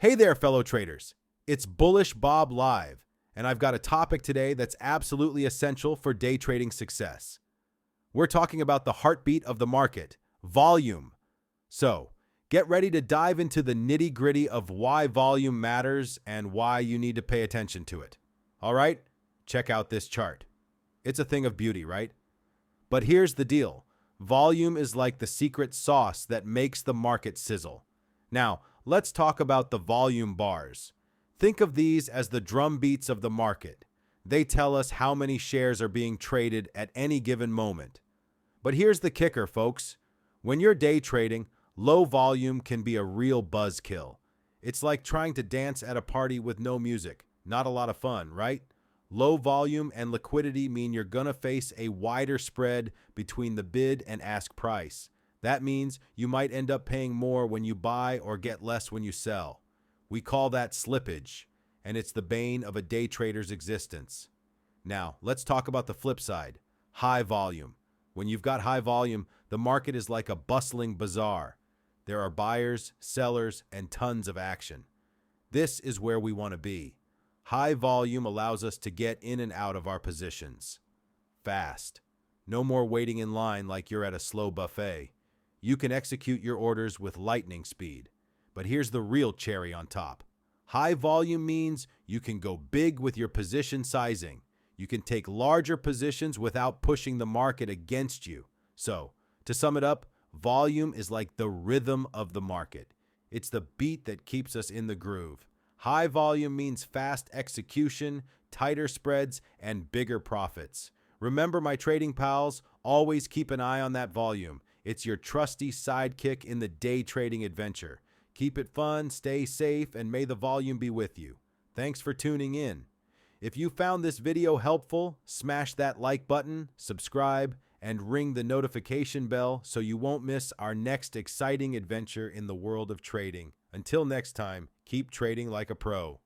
Hey there, fellow traders. It's Bullish Bob Live, and I've got a topic today that's absolutely essential for day trading success. We're talking about the heartbeat of the market, volume. So, get ready to dive into the nitty-gritty of why volume matters and why you need to pay attention to it. All right? Check out this chart. It's a thing of beauty, right? But here's the deal. Volume is like the secret sauce that makes the market sizzle. Now, let's talk about the volume bars. Think of these as the drum beats of the market. They tell us how many shares are being traded at any given moment. But here's the kicker, folks. When you're day trading, low volume can be a real buzzkill. It's like trying to dance at a party with no music. Not a lot of fun, right? Low volume and liquidity mean you're going to face a wider spread between the bid and ask price. That means you might end up paying more when you buy or get less when you sell. We call that slippage, and it's the bane of a day trader's existence. Now, let's talk about the flip side, high volume. When you've got high volume, the market is like a bustling bazaar. There are buyers, sellers, and tons of action. This is where we want to be. High volume allows us to get in and out of our positions. Fast. No more waiting in line like you're at a slow buffet. You can execute your orders with lightning speed. But here's the real cherry on top. High volume means you can go big with your position sizing. You can take larger positions without pushing the market against you. So, to sum it up, volume is like the rhythm of the market. It's the beat that keeps us in the groove. High volume means fast execution, tighter spreads, and bigger profits. Remember, my trading pals, always keep an eye on that volume. It's your trusty sidekick in the day trading adventure. Keep it fun, stay safe, and may the volume be with you. Thanks for tuning in. If you found this video helpful, smash that like button, subscribe, and ring the notification bell so you won't miss our next exciting adventure in the world of trading. Until next time, keep trading like a pro.